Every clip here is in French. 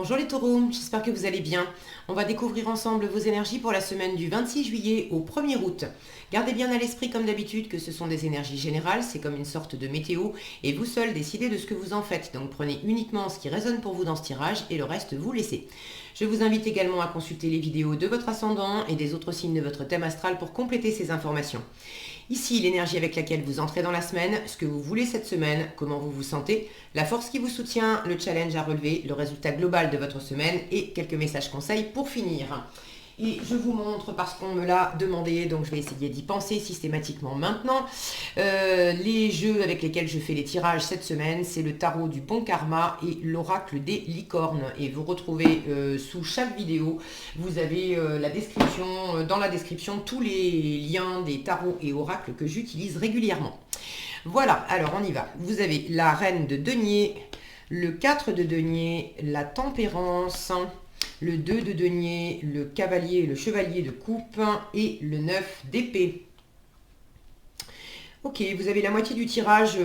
Bonjour les taureaux, j'espère que vous allez bien. On va découvrir ensemble vos énergies pour la semaine du 26 juillet au 1er août. Gardez bien à l'esprit comme d'habitude que ce sont des énergies générales, c'est comme une sorte de météo et vous seul décidez de ce que vous en faites. Donc prenez uniquement ce qui résonne pour vous dans ce tirage et le reste vous laissez. Je vous invite également à consulter les vidéos de votre ascendant et des autres signes de votre thème astral pour compléter ces informations. Ici, l'énergie avec laquelle vous entrez dans la semaine, ce que vous voulez cette semaine, comment vous vous sentez, la force qui vous soutient, le challenge à relever, le résultat global de votre semaine et quelques messages conseils pour finir. Et je vous montre parce qu'on me l'a demandé, donc je vais essayer d'y penser systématiquement maintenant. Les jeux avec lesquels je fais les tirages cette semaine, c'est le tarot du bon karma et l'oracle des licornes. Et vous retrouvez sous chaque vidéo, vous avez dans la description tous les liens des tarots et oracles que j'utilise régulièrement. Voilà, alors on y va. Vous avez la reine de denier, le 4 de denier, la tempérance, le 2 de denier, le cavalier et le chevalier de coupe et le 9 d'épée. Ok, vous avez la moitié du tirage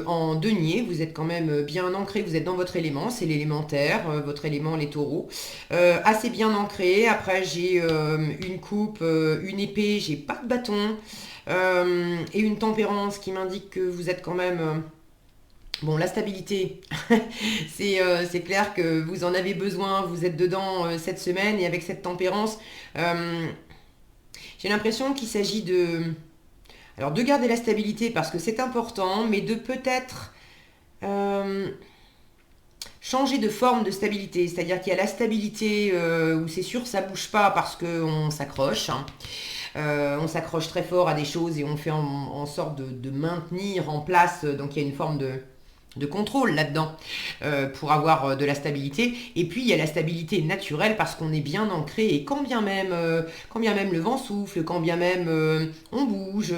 en denier, vous êtes quand même bien ancré, vous êtes dans votre élément, c'est l'élémentaire, votre élément les taureaux. Assez bien ancré, après j'ai une coupe, une épée, j'ai pas de bâton, et une tempérance qui m'indique que vous êtes quand même... Bon, la stabilité, c'est clair que vous en avez besoin, vous êtes dedans cette semaine et avec cette tempérance, j'ai l'impression qu'il s'agit de garder la stabilité parce que c'est important, mais de peut-être changer de forme de stabilité. C'est-à-dire qu'il y a la stabilité où c'est sûr ça bouge pas parce qu'on s'accroche. Hein. On s'accroche très fort à des choses et on fait en sorte de maintenir en place. Donc il y a une forme de contrôle là-dedans pour avoir de la stabilité. Et puis il y a la stabilité naturelle parce qu'on est bien ancré et quand bien même le vent souffle, quand bien même on bouge,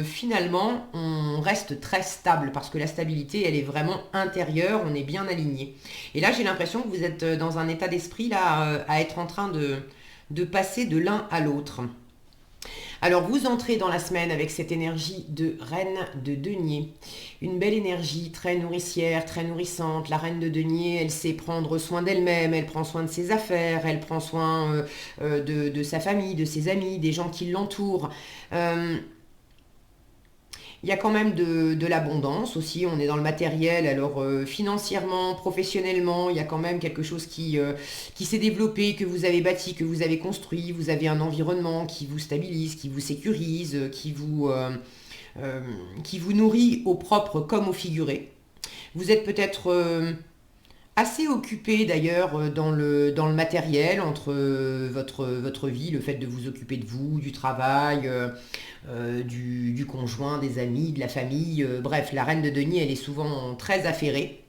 finalement on reste très stable parce que la stabilité elle est vraiment intérieure, on est bien aligné. Et là j'ai l'impression que vous êtes dans un état d'esprit là à être en train de passer de l'un à l'autre. Alors vous entrez dans la semaine avec cette énergie de reine de denier. Une belle énergie très nourricière, très nourrissante. La reine de denier, elle sait prendre soin d'elle-même, elle prend soin de ses affaires, elle prend soin de sa famille, de ses amis, des gens qui l'entourent. Il y a quand même de l'abondance aussi, on est dans le matériel, alors financièrement, professionnellement, il y a quand même quelque chose qui s'est développé, que vous avez bâti, que vous avez construit, vous avez un environnement qui vous stabilise, qui vous sécurise, qui vous nourrit au propre comme au figuré. Vous êtes peut-être assez occupé d'ailleurs dans le matériel, entre votre vie, le fait de vous occuper de vous, du travail, du conjoint, des amis, de la famille. Bref, la reine de denier, elle est souvent très affairée.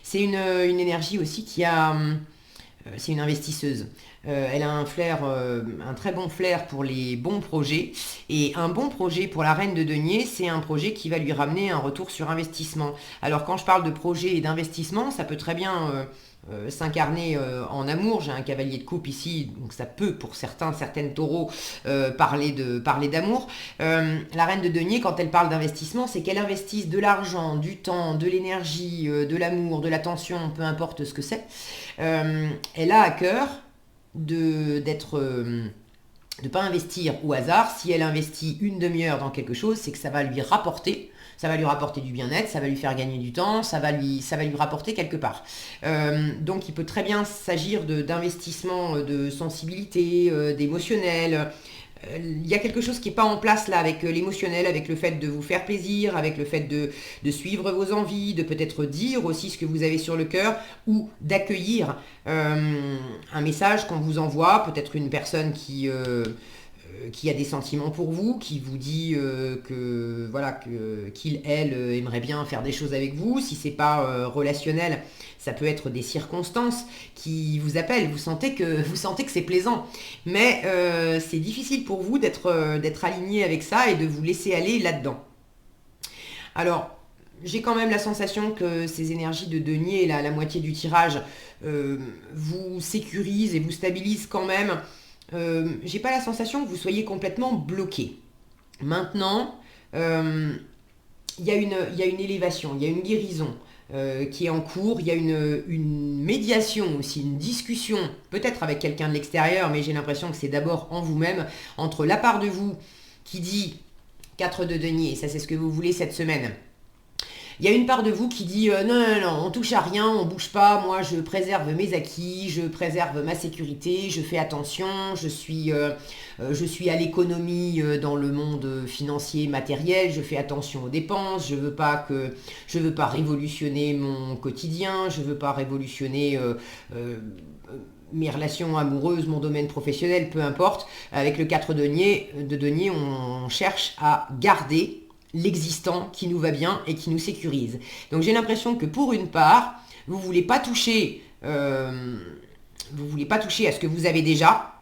C'est une énergie aussi c'est une investisseuse. Elle a un flair, un très bon flair pour les bons projets. Et un bon projet pour la reine de denier, c'est un projet qui va lui ramener un retour sur investissement. Alors quand je parle de projet et d'investissement, ça peut très bien s'incarner en amour. J'ai un cavalier de coupe ici, donc ça peut pour certaines taureaux parler d'amour. La reine de denier, quand elle parle d'investissement, c'est qu'elle investisse de l'argent, du temps, de l'énergie, de l'amour, de l'attention, peu importe ce que c'est. Elle a à cœur d'être de pas investir au hasard. Si elle investit une demi-heure dans quelque chose, c'est que ça va lui rapporter. Ça va lui rapporter du bien-être, ça va lui faire gagner du temps, ça va lui rapporter quelque part. Donc il peut très bien s'agir d'investissement de sensibilité, d'émotionnel. Il y a quelque chose qui n'est pas en place là avec l'émotionnel, avec le fait de vous faire plaisir, avec le fait de suivre vos envies, de peut-être dire aussi ce que vous avez sur le cœur ou d'accueillir un message qu'on vous envoie, peut-être une personne qui a des sentiments pour vous, qui vous dit qu'il, elle, aimerait bien faire des choses avec vous. Si c'est pas relationnel, ça peut être des circonstances qui vous appellent. Vous sentez que c'est plaisant, mais c'est difficile pour vous d'être aligné avec ça et de vous laisser aller là-dedans. Alors, j'ai quand même la sensation que ces énergies de denier, la moitié du tirage, vous sécurisent et vous stabilisent quand même. J'ai pas la sensation que vous soyez complètement bloqué. Maintenant, il y a une élévation, il y a une guérison. qui est en cours. Il y a une médiation aussi, une discussion, peut-être avec quelqu'un de l'extérieur, mais j'ai l'impression que c'est d'abord en vous-même, entre la part de vous qui dit 4 de denier, ça c'est ce que vous voulez cette semaine. Il y a une part de vous qui dit non, non, non, on touche à rien, on bouge pas, moi je préserve mes acquis, je préserve ma sécurité, je fais attention, je suis à l'économie dans le monde financier, matériel, je fais attention aux dépenses, je veux pas révolutionner mon quotidien, je veux pas révolutionner mes relations amoureuses, mon domaine professionnel, peu importe. Avec le 4 de denier, on cherche à garder l'existant qui nous va bien et qui nous sécurise. Donc j'ai l'impression que pour une part, vous voulez pas toucher à ce que vous avez déjà.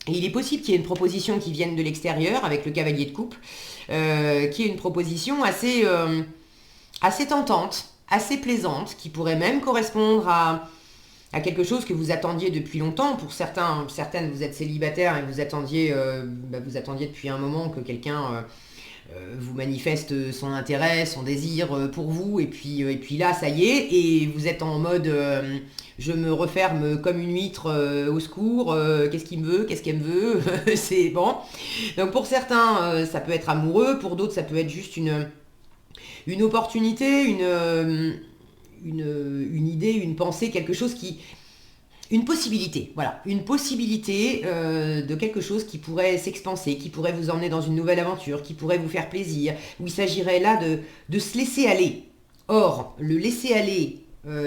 Et il est possible qu'il y ait une proposition qui vienne de l'extérieur avec le cavalier de coupe, qui est une proposition assez tentante, assez plaisante, qui pourrait même correspondre à quelque chose que vous attendiez depuis longtemps. Pour certaines, vous êtes célibataire et vous attendiez depuis un moment que quelqu'un vous manifeste son intérêt, son désir pour vous, et puis là, ça y est, et vous êtes en mode je me referme comme une huître au secours, qu'est-ce qu'il me veut, qu'est-ce qu'elle me veut, c'est bon. Donc pour certains, ça peut être amoureux, pour d'autres, ça peut être juste une opportunité, une idée, une pensée, quelque chose une possibilité, voilà, une possibilité de quelque chose qui pourrait s'expanser, qui pourrait vous emmener dans une nouvelle aventure, qui pourrait vous faire plaisir, où il s'agirait là de se laisser aller. Or, le laisser aller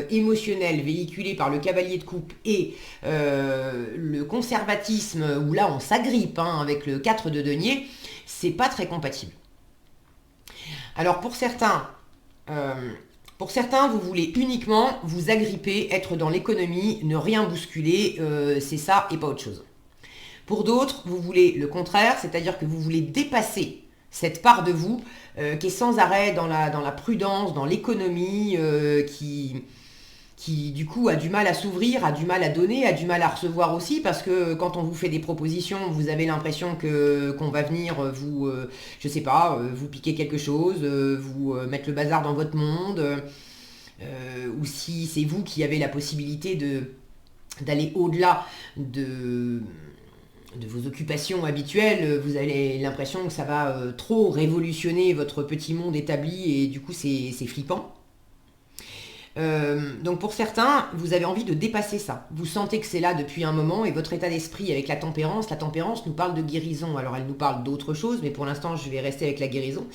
émotionnel véhiculé par le cavalier de coupe et le conservatisme, où là on s'agrippe avec le 4 de denier, c'est pas très compatible. Alors pour certains, vous voulez uniquement vous agripper, être dans l'économie, ne rien bousculer, c'est ça et pas autre chose. Pour d'autres, vous voulez le contraire, c'est-à-dire que vous voulez dépasser cette part de vous qui est sans arrêt dans la prudence, dans l'économie, qui du coup a du mal à s'ouvrir, a du mal à donner, a du mal à recevoir aussi, parce que quand on vous fait des propositions, vous avez l'impression qu'on va venir vous, je sais pas, vous piquer quelque chose, vous mettre le bazar dans votre monde, ou si c'est vous qui avez la possibilité d'aller au-delà de vos occupations habituelles, vous avez l'impression que ça va trop révolutionner votre petit monde établi, et du coup c'est flippant. Donc pour certains, vous avez envie de dépasser ça. Vous sentez que c'est là depuis un moment, et votre état d'esprit avec la tempérance nous parle de guérison. Alors elle nous parle d'autre chose, mais pour l'instant je vais rester avec la guérison.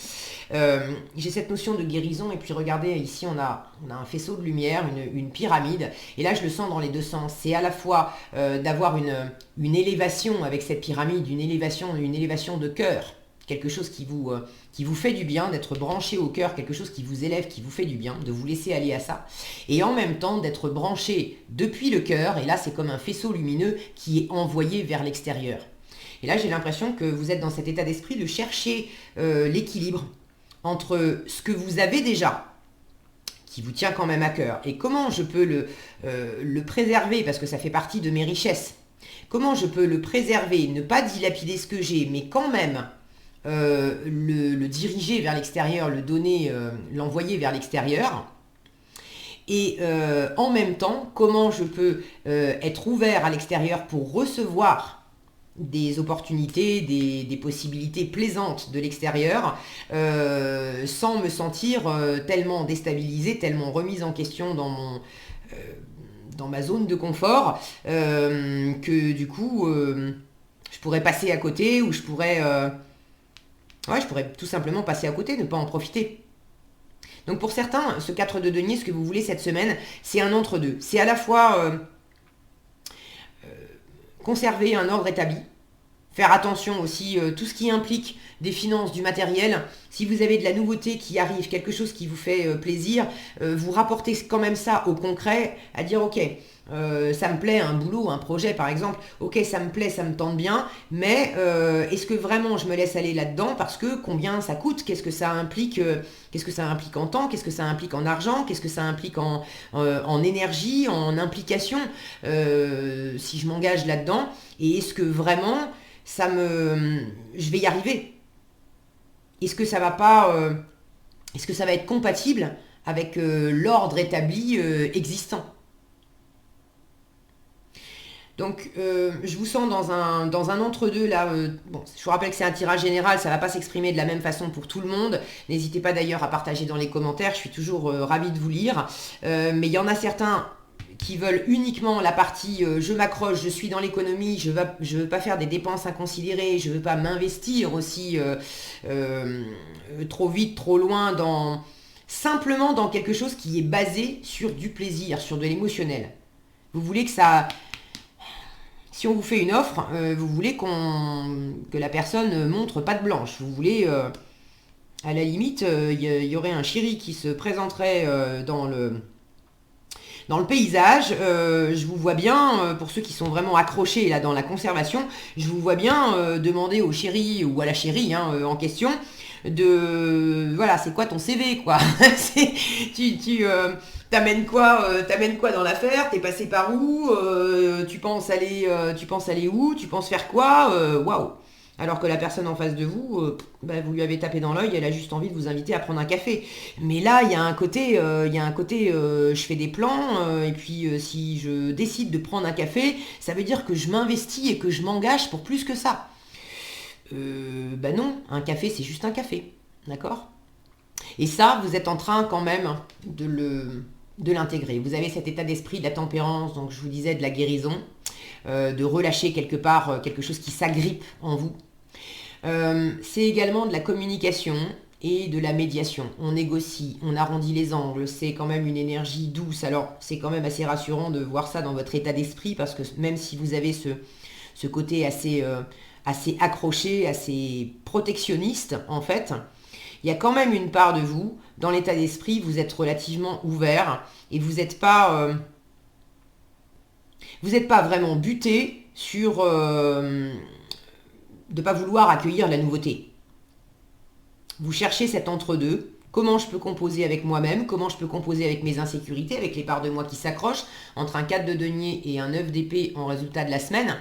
J'ai cette notion de guérison, et puis regardez, ici on a un faisceau de lumière, une pyramide, et là je le sens dans les deux sens. C'est à la fois d'avoir une élévation avec cette pyramide, une élévation de cœur, quelque chose qui vous fait du bien, d'être branché au cœur, quelque chose qui vous élève, qui vous fait du bien, de vous laisser aller à ça, et en même temps d'être branché depuis le cœur, et là c'est comme un faisceau lumineux qui est envoyé vers l'extérieur. Et là j'ai l'impression que vous êtes dans cet état d'esprit de chercher l'équilibre entre ce que vous avez déjà, qui vous tient quand même à cœur, et comment je peux le préserver, parce que ça fait partie de mes richesses. Comment je peux le préserver, ne pas dilapider ce que j'ai, mais quand même le diriger vers l'extérieur, le donner, l'envoyer vers l'extérieur. Et en même temps, comment je peux être ouvert à l'extérieur pour recevoir des opportunités, des possibilités plaisantes de l'extérieur, sans me sentir tellement déstabilisé, tellement remise en question dans ma zone de confort, que du coup, je pourrais passer à côté, ou je pourrais tout simplement passer à côté, ne pas en profiter. Donc pour certains, ce 4 de denier, ce que vous voulez cette semaine, c'est un entre-deux. C'est à la fois conserver un ordre établi, faire attention aussi, tout ce qui implique des finances, du matériel. Si vous avez de la nouveauté qui arrive, quelque chose qui vous fait plaisir, vous rapportez quand même ça au concret, à dire ok, ça me plaît, un boulot, un projet par exemple, ok ça me plaît, ça me tente bien, mais est-ce que vraiment je me laisse aller là-dedans, parce que combien ça coûte, qu'est-ce que ça implique en temps, qu'est-ce que ça implique en argent, qu'est-ce que ça implique en énergie, en implication, si je m'engage là-dedans, et est-ce que vraiment je vais y arriver, est-ce que ça va être compatible avec l'ordre établi existant. Donc, je vous sens dans un entre-deux là. Bon, je vous rappelle que c'est un tirage général, ça ne va pas s'exprimer de la même façon pour tout le monde. N'hésitez pas d'ailleurs à partager dans les commentaires, je suis toujours ravie de vous lire. Mais il y en a certains qui veulent uniquement la partie je m'accroche, je suis dans l'économie, je veux pas faire des dépenses inconsidérées, je veux pas m'investir aussi trop vite, trop loin simplement dans quelque chose qui est basé sur du plaisir, sur de l'émotionnel. Vous voulez que ça... Si on vous fait une offre, vous voulez que la personne montre patte blanche. Vous voulez, à la limite, y aurait un chéri qui se présenterait dans le paysage. Je vous vois bien, pour ceux qui sont vraiment accrochés là dans la conservation, je vous vois bien demander au chéri ou à la chérie en question voilà, c'est quoi ton CV quoi. T'amènes quoi dans l'affaire, t'es passé par où, tu penses aller où, tu penses faire quoi, waouh. Alors que la personne en face de vous, vous lui avez tapé dans l'œil, elle a juste envie de vous inviter à prendre un café. Mais là, il y a un côté, je fais des plans, et puis si je décide de prendre un café, ça veut dire que je m'investis et que je m'engage pour plus que ça. Non, un café, c'est juste un café, d'accord? Et ça, vous êtes en train quand même de l'intégrer. Vous avez cet état d'esprit de la tempérance, donc je vous disais de la guérison, de relâcher quelque part quelque chose qui s'agrippe en vous. C'est également de la communication et de la médiation. On négocie, on arrondit les angles, c'est quand même une énergie douce. Alors c'est quand même assez rassurant de voir ça dans votre état d'esprit, parce que même si vous avez ce côté assez accroché, assez protectionniste en fait, il y a quand même une part de vous, dans l'état d'esprit, vous êtes relativement ouvert et vous n'êtes pas vraiment buté sur de ne pas vouloir accueillir la nouveauté. Vous cherchez cet entre-deux. Comment je peux composer avec moi-même, comment je peux composer avec mes insécurités, avec les parts de moi qui s'accrochent, entre un 4 de denier et un 9 d'épée en résultat de la semaine.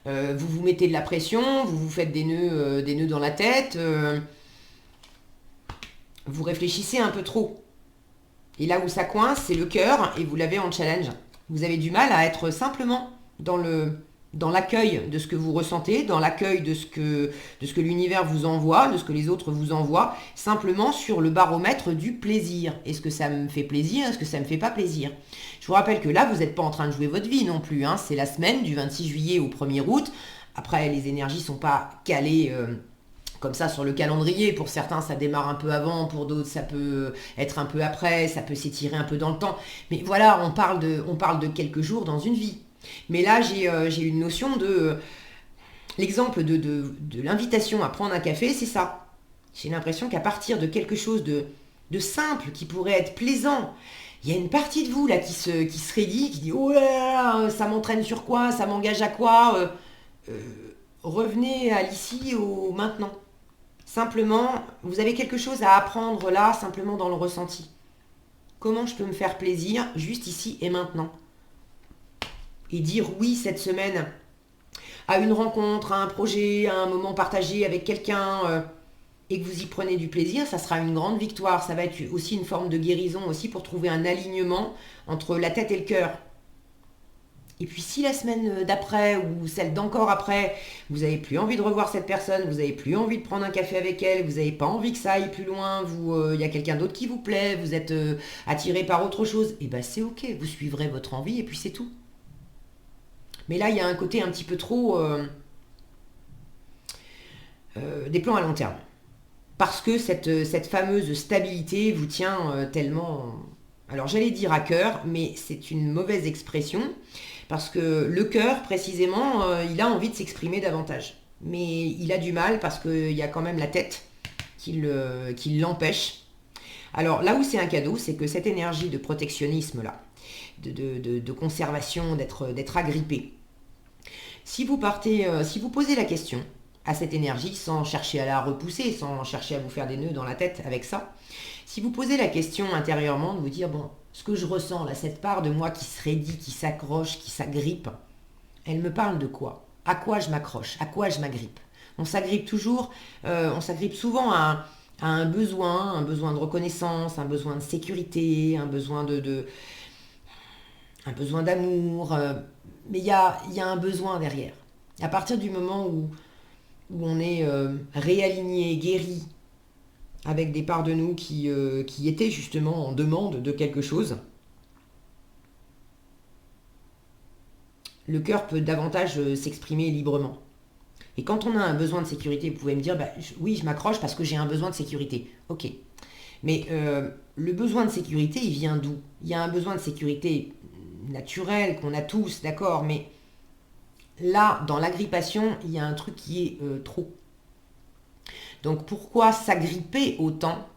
Vous vous mettez de la pression, vous vous faites des nœuds dans la tête. Vous réfléchissez un peu trop. Et là où ça coince, c'est le cœur et vous l'avez en challenge. Vous avez du mal à être simplement dans l'accueil de ce que vous ressentez, dans l'accueil de ce que l'univers vous envoie, de ce que les autres vous envoient, simplement sur le baromètre du plaisir. Est-ce que ça me fait plaisir? Est-ce que ça me fait pas plaisir? Je vous rappelle que là, vous n'êtes pas en train de jouer votre vie non plus. C'est la semaine du 26 juillet au 1er août. Après, les énergies ne sont pas calées comme ça sur le calendrier. Pour certains, ça démarre un peu avant, pour d'autres, ça peut être un peu après, ça peut s'étirer un peu dans le temps. Mais voilà, on parle de quelques jours dans une vie. Mais là, j'ai une notion de... L'exemple de l'invitation à prendre un café, c'est ça. J'ai l'impression qu'à partir de quelque chose de simple, qui pourrait être plaisant, il y a une partie de vous là qui se raidit, qui dit « Oh là là, ça m'entraîne sur quoi? Ça m'engage à quoi ?» Revenez à l'ici, au maintenant. Simplement, vous avez quelque chose à apprendre là, simplement dans le ressenti. Comment je peux me faire plaisir, juste ici et maintenant? Et dire oui cette semaine à une rencontre, à un projet, à un moment partagé avec quelqu'un, et que vous y prenez du plaisir, ça sera une grande victoire. Ça va être aussi une forme de guérison aussi pour trouver un alignement entre la tête et le cœur. Et puis si la semaine d'après ou celle d'encore après, vous n'avez plus envie de revoir cette personne, vous n'avez plus envie de prendre un café avec elle, vous n'avez pas envie que ça aille plus loin, y a quelqu'un d'autre qui vous plaît, vous êtes attiré par autre chose, et ben c'est ok, vous suivrez votre envie et puis c'est tout. Mais là, il y a un côté un petit peu trop des plans à long terme. Parce que cette fameuse stabilité vous tient tellement... Alors j'allais dire à cœur, mais c'est une mauvaise expression. Parce que le cœur, précisément, il a envie de s'exprimer davantage. Mais il a du mal parce qu'il y a quand même la tête qui l'empêche. Alors là où c'est un cadeau, c'est que cette énergie de protectionnisme-là, de conservation, d'être agrippé, si vous posez la question à cette énergie, sans chercher à la repousser, sans chercher à vous faire des nœuds dans la tête avec ça, si vous posez la question intérieurement de vous dire, bon, ce que je ressens là, cette part de moi qui se raidit, qui s'accroche, qui s'agrippe, elle me parle de quoi? À quoi je m'accroche? À quoi je m'agrippe? On s'agrippe souvent à a un besoin de reconnaissance, un besoin de sécurité, un besoin un besoin d'amour, mais il y a un besoin derrière. À partir du moment où on est réaligné, guéri, avec des parts de nous qui étaient justement en demande de quelque chose, le cœur peut davantage s'exprimer librement. Et quand on a un besoin de sécurité, vous pouvez me dire, bah, oui, je m'accroche parce que j'ai un besoin de sécurité. Ok. Mais le besoin de sécurité, il vient d'où? Il y a un besoin de sécurité naturel qu'on a tous, d'accord, mais là, dans l'agrippation, il y a un truc qui est trop. Donc pourquoi s'agripper autant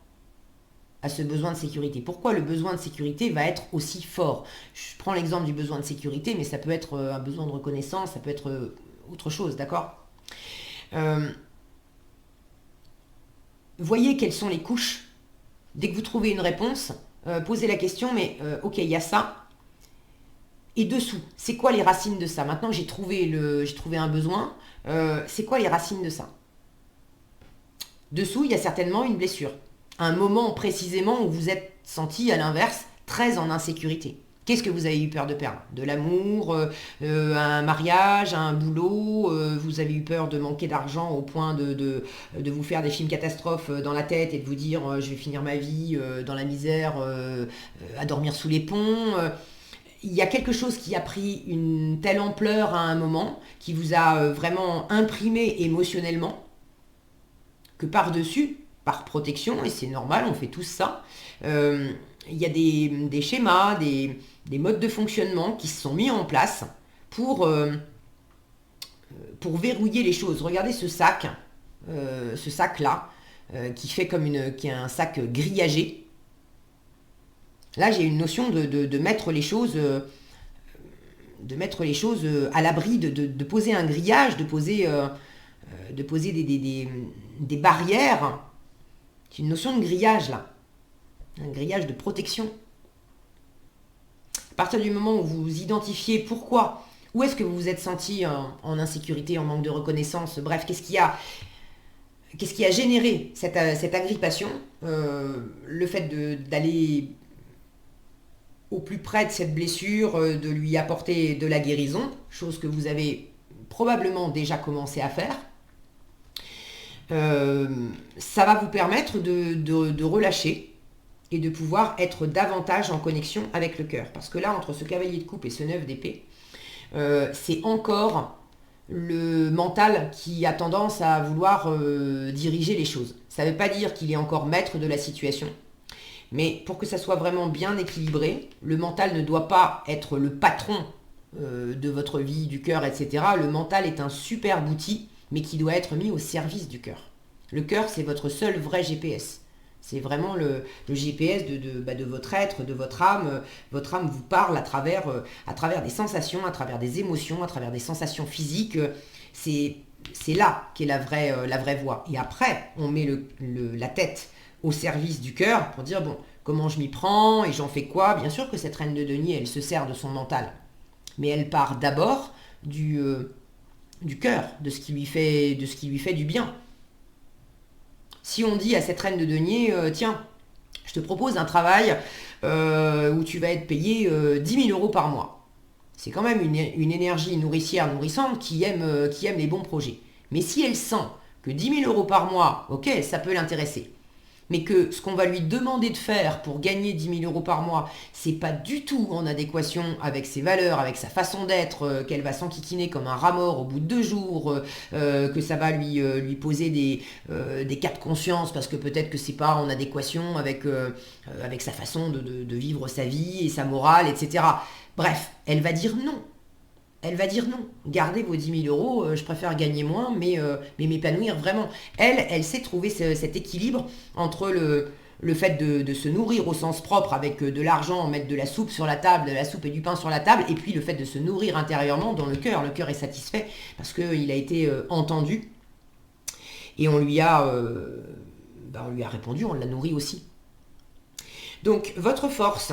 à ce besoin de sécurité? Pourquoi le besoin de sécurité va être aussi fort? Je prends l'exemple du besoin de sécurité, mais ça peut être un besoin de reconnaissance, ça peut être autre chose, d'accord? Voyez quelles sont les couches. Dès que vous trouvez une réponse, posez la question, mais ok, il y a ça. Et dessous, c'est quoi les racines de ça? Maintenant que j'ai trouvé un besoin, c'est quoi les racines de ça? Dessous, il y a certainement une blessure. Un moment précisément où vous êtes senti, à l'inverse, très en insécurité. Qu'est-ce que vous avez eu peur de perdre? De l'amour, un mariage, un boulot, vous avez eu peur de manquer d'argent au point de vous faire des films catastrophes dans la tête et de vous dire je vais finir ma vie dans la misère, à dormir sous les ponts. Il y a quelque chose qui a pris une telle ampleur à un moment, qui vous a vraiment imprimé émotionnellement, que par-dessus, par protection, et c'est normal, on fait tous ça, il y a des schémas, des modes de fonctionnement qui se sont mis en place pour verrouiller les choses. Regardez ce sac-là, qui fait qui est un sac grillagé. Là, j'ai une notion de mettre les choses, à l'abri, de poser un grillage, de poser des barrières. C'est une notion de grillage là, un grillage de protection. À partir du moment où vous identifiez pourquoi, où est-ce que vous vous êtes senti en insécurité, en manque de reconnaissance, bref, qu'est-ce qui a généré cette agrippation, le fait d'aller au plus près de cette blessure, de lui apporter de la guérison, chose que vous avez probablement déjà commencé à faire, ça va vous permettre de relâcher et de pouvoir être davantage en connexion avec le cœur. Parce que là, entre ce cavalier de coupe et ce 9 d'épée, c'est encore le mental qui a tendance à vouloir diriger les choses. Ça ne veut pas dire qu'il est encore maître de la situation, mais pour que ça soit vraiment bien équilibré, le mental ne doit pas être le patron de votre vie, du cœur, etc. Le mental est un superbe outil, mais qui doit être mis au service du cœur. Le cœur, c'est votre seul vrai GPS. C'est vraiment le GPS de votre être, de votre âme. Votre âme vous parle à travers des sensations, à travers des émotions, à travers des sensations physiques. C'est là qu'est la vraie voie. Et après, on met la tête au service du cœur pour dire, bon, comment je m'y prends et j'en fais quoi? Bien sûr que cette reine de denier, elle se sert de son mental. Mais elle part d'abord du cœur, de ce qui lui fait du bien. Si on dit à cette reine de denier, tiens, je te propose un travail où tu vas être payé 10 000 € par mois. C'est quand même une énergie nourricière, nourrissante qui aime les bons projets. Mais si elle sent que 10 000 € par mois, ok, ça peut l'intéresser. Mais que ce qu'on va lui demander de faire pour gagner 10 000 € par mois, c'est pas du tout en adéquation avec ses valeurs, avec sa façon d'être, qu'elle va s'enquiquiner comme un rat mort au bout de 2 jours, que ça va lui poser des cas de conscience parce que peut-être que c'est pas en adéquation avec sa façon de vivre sa vie et sa morale, etc. Bref, elle va dire non. Elle va dire non, gardez vos 10 000 €, je préfère gagner moins, mais m'épanouir vraiment. Elle sait trouver cet équilibre entre le fait de se nourrir au sens propre avec de l'argent, mettre de la soupe sur la table, de la soupe et du pain sur la table, et puis le fait de se nourrir intérieurement dans le cœur. Le cœur est satisfait parce qu'il a été entendu et on lui a répondu, on l'a nourri aussi. Donc votre force,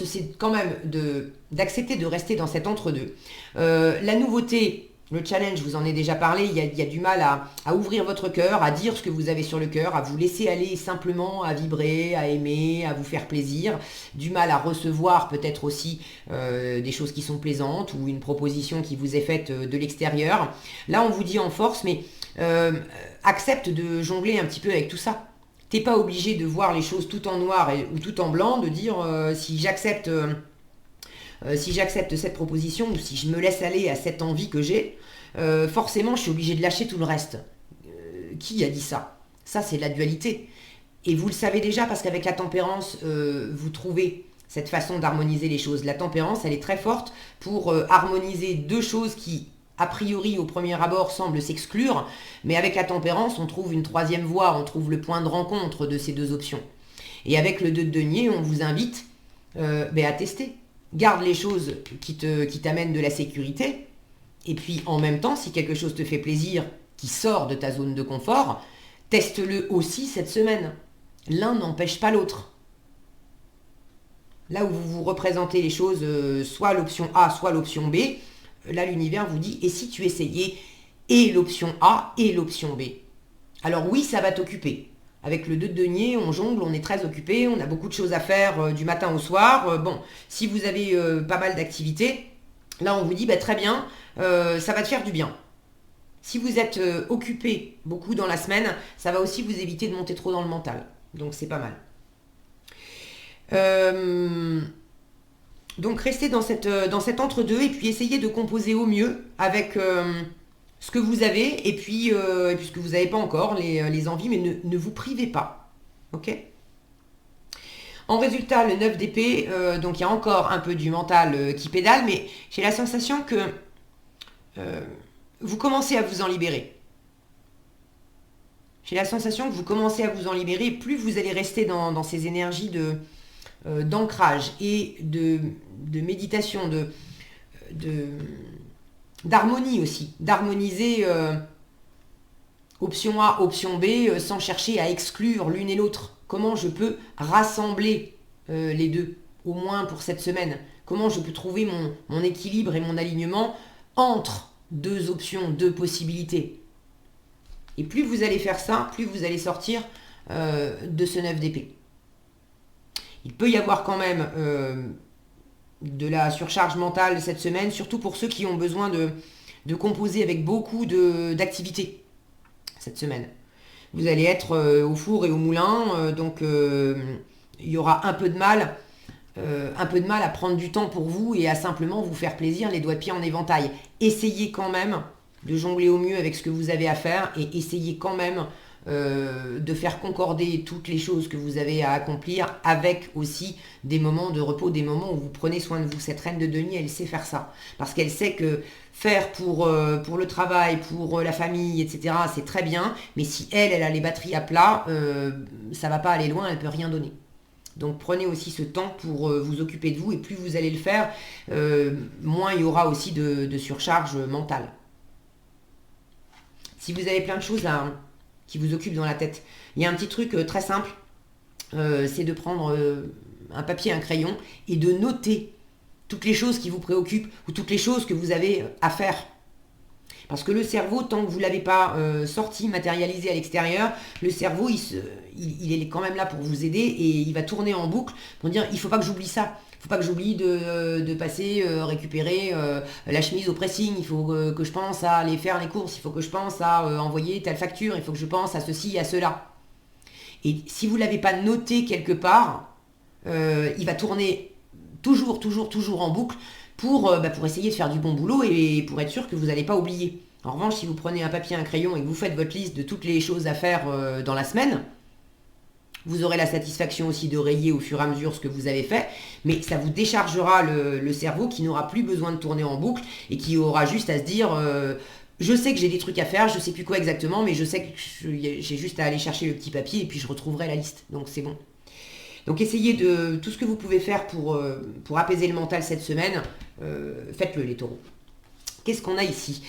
c'est quand même d'accepter de rester dans cet entre-deux. La nouveauté, Le challenge, je vous en ai déjà parlé, il y a du mal à ouvrir votre cœur, à dire ce que vous avez sur le cœur, à vous laisser aller simplement, à vibrer, à aimer, à vous faire plaisir. Du mal à recevoir peut-être aussi des choses qui sont plaisantes ou une proposition qui vous est faite de l'extérieur. Là, on vous dit en force, mais accepte de jongler un petit peu avec tout ça. T'es pas obligé de voir les choses tout en noir ou tout en blanc, de dire si j'accepte cette proposition ou si je me laisse aller à cette envie que j'ai, forcément je suis obligé de lâcher tout le reste. Qui a dit ça? Ça c'est la dualité. Et vous le savez déjà parce qu'avec la tempérance, vous trouvez cette façon d'harmoniser les choses. La tempérance, elle est très forte pour harmoniser deux choses qui, a priori, au premier abord, semblent s'exclure, mais avec la tempérance, on trouve une troisième voie, on trouve le point de rencontre de ces deux options. Et avec le 2 de denier, on vous invite à tester. Garde les choses qui t'amènent de la sécurité. Et puis, en même temps, si quelque chose te fait plaisir, qui sort de ta zone de confort, teste-le aussi cette semaine. L'un n'empêche pas l'autre. Là où vous vous représentez les choses, soit l'option A, soit l'option B, là, l'univers vous dit, et si tu essayais et l'option A et l'option B? Alors oui, ça va t'occuper. Avec le 2 de denier, on jongle, on est très occupé, on a beaucoup de choses à faire du matin au soir. Bon, si vous avez pas mal d'activités, là on vous dit très bien, ça va te faire du bien. Si vous êtes occupé beaucoup dans la semaine, ça va aussi vous éviter de monter trop dans le mental. Donc c'est pas mal. Donc restez dans cet entre-deux et puis essayez de composer au mieux avec ce que vous avez et puis ce que vous n'avez pas encore, les envies, mais ne vous privez pas. Ok? En résultat, le 9 d'épée, donc il y a encore un peu du mental qui pédale, mais j'ai la sensation que vous commencez à vous en libérer. J'ai la sensation que vous commencez à vous en libérer, plus vous allez rester dans ces énergies d'ancrage et de méditation, d'harmonie aussi, d'harmoniser option A, option B, sans chercher à exclure l'une et l'autre. Comment je peux rassembler les deux, au moins pour cette semaine? Comment je peux trouver mon équilibre et mon alignement entre deux options, deux possibilités? Et plus vous allez faire ça, plus vous allez sortir de ce 9 d'épée. Il peut y avoir quand même de la surcharge mentale cette semaine, surtout pour ceux qui ont besoin de composer avec beaucoup d'activités cette semaine. Vous allez être au four et au moulin, donc il y aura un peu de mal à prendre du temps pour vous et à simplement vous faire plaisir les doigts de pied en éventail. Essayez quand même de jongler au mieux avec ce que vous avez à faire et essayez quand même de faire concorder toutes les choses que vous avez à accomplir avec aussi des moments de repos, des moments où vous prenez soin de vous. Cette reine de denier, elle sait faire ça. Parce qu'elle sait que faire pour le travail, pour la famille, etc., c'est très bien. Mais si elle a les batteries à plat, ça va pas aller loin, elle peut rien donner. Donc prenez aussi ce temps pour vous occuper de vous. Et plus vous allez le faire, moins il y aura aussi de surcharge mentale. Si vous avez plein de choses qui vous occupent dans la tête, il y a un petit truc très simple, c'est de prendre un papier, un crayon et de noter toutes les choses qui vous préoccupent ou toutes les choses que vous avez à faire. Parce que le cerveau, tant que vous ne l'avez pas sorti, matérialisé à l'extérieur, le cerveau, il est quand même là pour vous aider et il va tourner en boucle pour dire il ne faut pas que j'oublie ça. Il ne faut pas que j'oublie de passer, récupérer la chemise au pressing. Il faut que je pense à aller faire les courses. Il faut que je pense à envoyer telle facture. Il faut que je pense à ceci et à cela. Et si vous ne l'avez pas noté quelque part, il va tourner toujours en boucle pour essayer de faire du bon boulot et pour être sûr que vous n'allez pas oublier. En revanche, si vous prenez un papier, un crayon et que vous faites votre liste de toutes les choses à faire dans la semaine, vous aurez la satisfaction aussi de rayer au fur et à mesure ce que vous avez fait, mais ça vous déchargera le cerveau qui n'aura plus besoin de tourner en boucle et qui aura juste à se dire je sais que j'ai des trucs à faire, je sais plus quoi exactement, mais je sais que j'ai juste à aller chercher le petit papier et puis je retrouverai la liste. Donc c'est bon. Donc essayez de tout ce que vous pouvez faire pour apaiser le mental cette semaine, faites-le les taureaux. Qu'est-ce qu'on a ici ?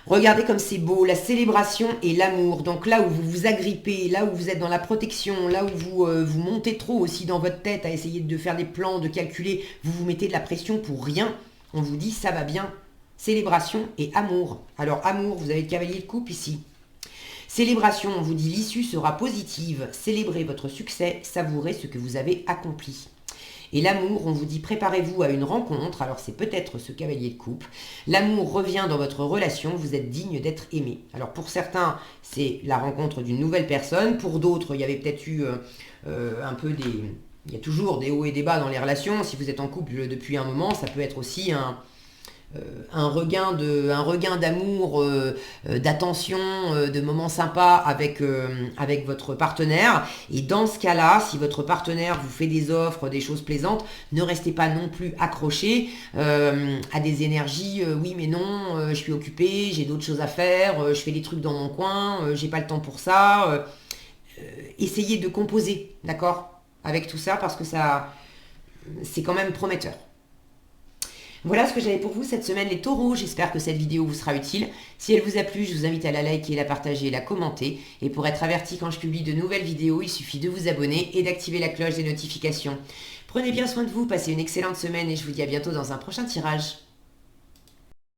Regardez comme c'est beau, la célébration et l'amour. Donc là où vous vous agrippez, là où vous êtes dans la protection, là où vous montez trop aussi dans votre tête à essayer de faire des plans, de calculer, vous vous mettez de la pression pour rien. On vous dit ça va bien, Célébration et amour. Alors amour, vous avez le cavalier de coupe ici. Célébration, on vous dit l'issue sera positive. Célébrez votre succès, savourez ce que vous avez accompli. Et l'amour, on vous dit préparez-vous à une rencontre, alors c'est peut-être ce cavalier de coupe. L'amour revient dans votre relation, vous êtes digne d'être aimé. Alors pour certains, c'est la rencontre d'une nouvelle personne. Pour d'autres, il y avait peut-être eu un peu des... Il y a toujours des hauts et des bas dans les relations. Si vous êtes en couple depuis un moment, ça peut être aussi un regain d'amour, d'attention, de moments sympas avec votre partenaire. Et dans ce cas-là, si votre partenaire vous fait des offres, des choses plaisantes, ne restez pas non plus accroché à des énergies oui mais non, je suis occupé, j'ai d'autres choses à faire, je fais des trucs dans mon coin, j'ai pas le temps pour ça. Essayez de composer, d'accord, avec tout ça parce que ça c'est quand même prometteur. Voilà ce que j'avais pour vous cette semaine les taureaux, j'espère que cette vidéo vous sera utile. Si elle vous a plu, je vous invite à la liker, la partager et la commenter. Et pour être averti quand je publie de nouvelles vidéos, il suffit de vous abonner et d'activer la cloche des notifications. Prenez bien soin de vous, passez une excellente semaine et je vous dis à bientôt dans un prochain tirage.